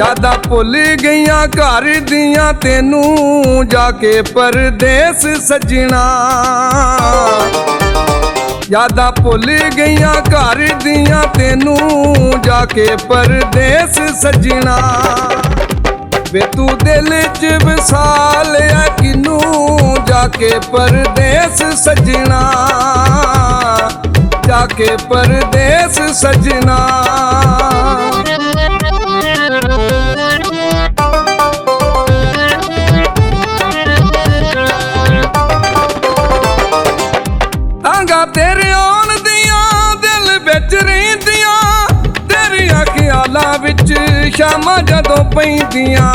यादां भुल गईयां घर दियां तेनू जाके परदेस सजना। यादां भुल गईयां घर दियां तेनू जाके परदेस सजना। वे तू दिल च वसा लिया किनू जाके परदेस सजना। जाके परदेस सजना। तेरे आन दियां दिल बिच रहिंदियां तेरियां ख्यालां विच शामां जदों पैंदियां।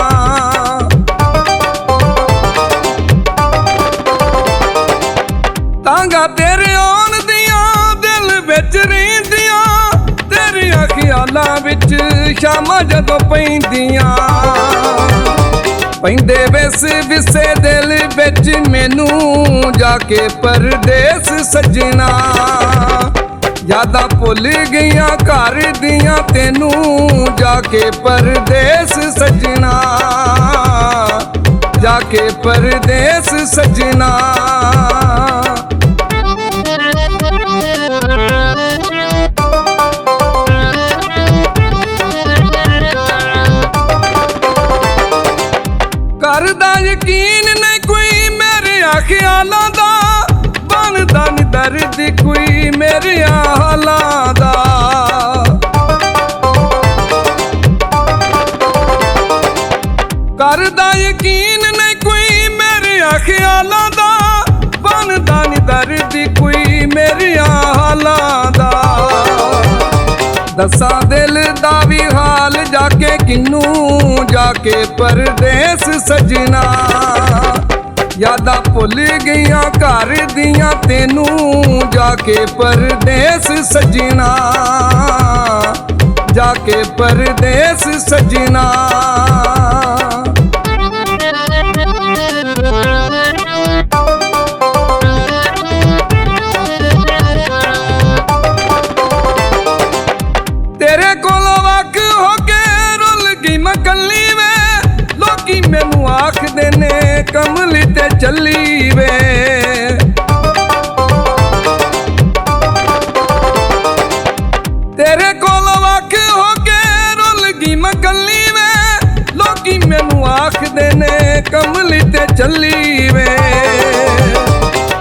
तांगा तेरे आन दियां दिल बिच रहिंदियां तेरियां ख्यालां विच शामां जदों पैंदियां। पैंदे विस विसे दिल बिच मैनू जाके परदेस सजना। यादां भुल गईयां घर दियां तेनू जाके परदेस सजना। जाके परदेस सजना। करदा यकीन नहीं कोई मेरे ख्यालां दा बनदा नहीं दर्द कोई मेरे हालां दा। करदा यकीन नहीं कोई मेरे ख्यालां दा बनदा नहीं दर्द कोई मेरे हालां दा। दसा दिल दा भी हाल जाके किनू जाके परदेस सजना। यादां भुल गईयां घर दियां तेनू जाके परदेस सजना। जाके परदेस सजना। तेरे कोल वक हो के रुल गई मैं कल्ली वे लोकी मैनू आखदे ने कमली ते चली वे। तेरे कोल वक हो के रुल गई मैं कल्ली वे लोकी मैनू आखदे ने कमली ते चली वे।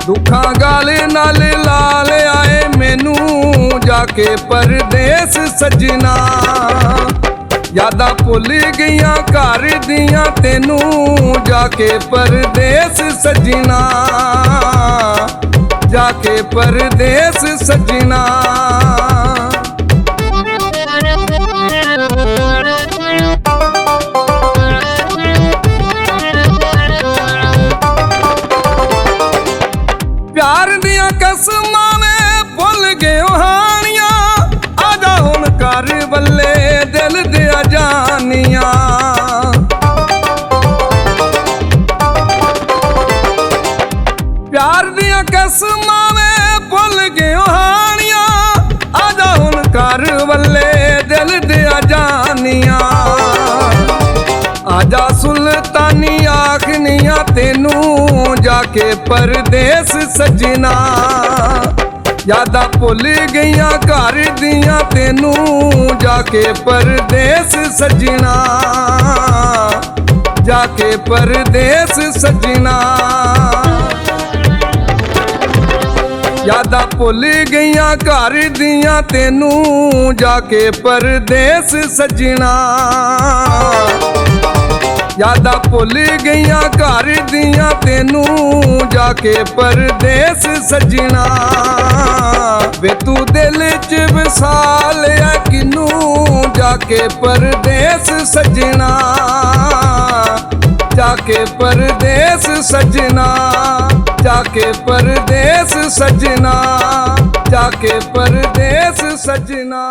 दुखां गाले नाल लाल आए मैनू जाके परदेस सजना। यादां भुल गईयां घर दियां तेनू जाके परदेस सजना। जाके परदेस सजना। प्यार दियां कसमां ने भुल गए हानियां आजा हुण कर बल्ले दिल दिया जानियां। प्यार दियां कसमां ने भुल गए हानियां आजा हुण कर बल्ले दिल दिया जानियां। आजा सुल्तानी आखनियां तेनू जाके परदेस सजना। यादां भुल गईयां घर दियां तेनू जाके परदेस सजना। जाके परदेस सजना। यादां भुल गईयां घर दियां तेनू जाके परदेस सजना। यादां भुल गईयां घर दियां तेनू जाके परदेस सजना। वे तू दिल च वसा लिया किनू जाके परदेस सजना। जाके परदेस सजना। जाके परदेस सजना। जाके परदेस सजना।